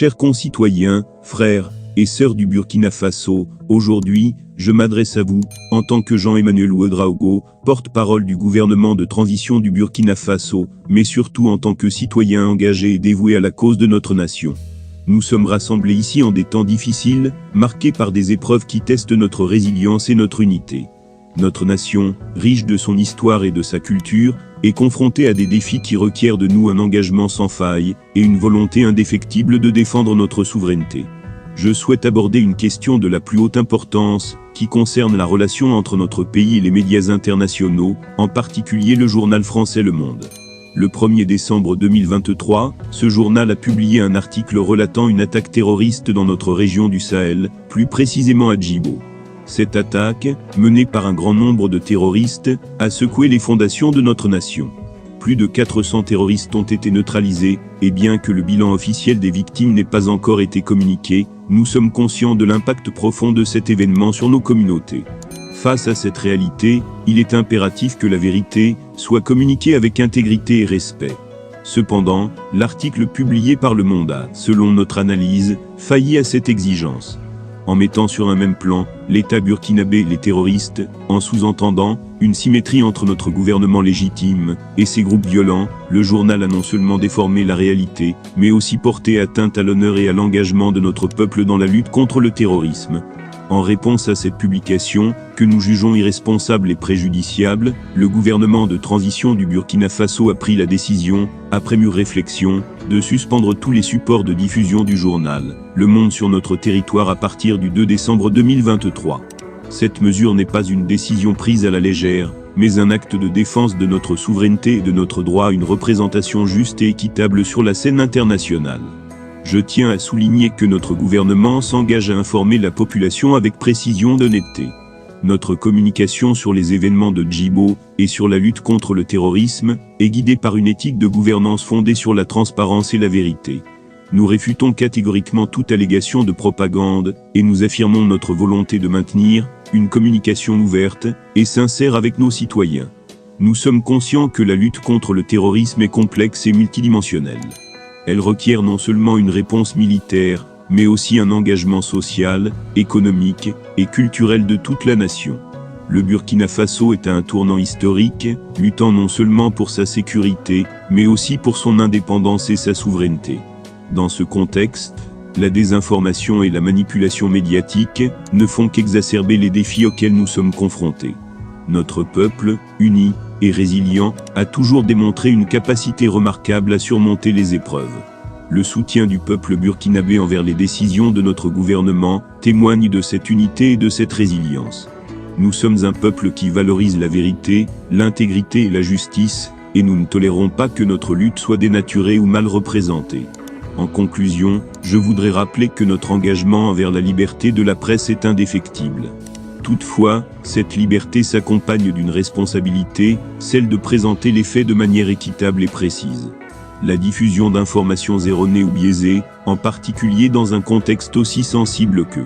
Chers concitoyens, frères et sœurs du Burkina Faso, aujourd'hui, je m'adresse à vous, en tant que Jean-Emmanuel Ouedraogo, porte-parole du gouvernement de transition du Burkina Faso, mais surtout en tant que citoyen engagé et dévoué à la cause de notre nation. Nous sommes rassemblés ici en des temps difficiles, marqués par des épreuves qui testent notre résilience et notre unité. Notre nation, riche de son histoire et de sa culture, est confrontée à des défis qui requièrent de nous un engagement sans faille et une volonté indéfectible de défendre notre souveraineté. Je souhaite aborder une question de la plus haute importance, qui concerne la relation entre notre pays et les médias internationaux, en particulier le journal français Le Monde. Le 1er décembre 2023, ce journal a publié un article relatant une attaque terroriste dans notre région du Sahel, plus précisément à Djibo. Cette attaque, menée par un grand nombre de terroristes, a secoué les fondations de notre nation. Plus de 400 terroristes ont été neutralisés, et bien que le bilan officiel des victimes n'ait pas encore été communiqué, nous sommes conscients de l'impact profond de cet événement sur nos communautés. Face à cette réalité, il est impératif que la vérité soit communiquée avec intégrité et respect. Cependant, l'article publié par Le Monde a, selon notre analyse, failli à cette exigence. En mettant sur un même plan l'État burkinabé et les terroristes, en sous-entendant une symétrie entre notre gouvernement légitime et ces groupes violents, le journal a non seulement déformé la réalité, mais aussi porté atteinte à l'honneur et à l'engagement de notre peuple dans la lutte contre le terrorisme. En réponse à cette publication, que nous jugeons irresponsable et préjudiciable, le gouvernement de transition du Burkina Faso a pris la décision, après mûre réflexion, de suspendre tous les supports de diffusion du journal Le Monde sur notre territoire à partir du 2 décembre 2023. Cette mesure n'est pas une décision prise à la légère, mais un acte de défense de notre souveraineté et de notre droit à une représentation juste et équitable sur la scène internationale. Je tiens à souligner que notre gouvernement s'engage à informer la population avec précision et honnêteté. Notre communication sur les événements de Djibo et sur la lutte contre le terrorisme est guidée par une éthique de gouvernance fondée sur la transparence et la vérité. Nous réfutons catégoriquement toute allégation de propagande et nous affirmons notre volonté de maintenir une communication ouverte et sincère avec nos citoyens. Nous sommes conscients que la lutte contre le terrorisme est complexe et multidimensionnelle. Elle requiert non seulement une réponse militaire, mais aussi un engagement social, économique et culturel de toute la nation. Le Burkina Faso est à un tournant historique, luttant non seulement pour sa sécurité, mais aussi pour son indépendance et sa souveraineté. Dans ce contexte, la désinformation et la manipulation médiatique ne font qu'exacerber les défis auxquels nous sommes confrontés. Notre peuple, uni et résilient, a toujours démontré une capacité remarquable à surmonter les épreuves. Le soutien du peuple burkinabé envers les décisions de notre gouvernement témoigne de cette unité et de cette résilience. Nous sommes un peuple qui valorise la vérité, l'intégrité et la justice, et nous ne tolérons pas que notre lutte soit dénaturée ou mal représentée. En conclusion, je voudrais rappeler que notre engagement envers la liberté de la presse est indéfectible. Toutefois, cette liberté s'accompagne d'une responsabilité, celle de présenter les faits de manière équitable et précise. La diffusion d'informations erronées ou biaisées, en particulier dans un contexte aussi sensible que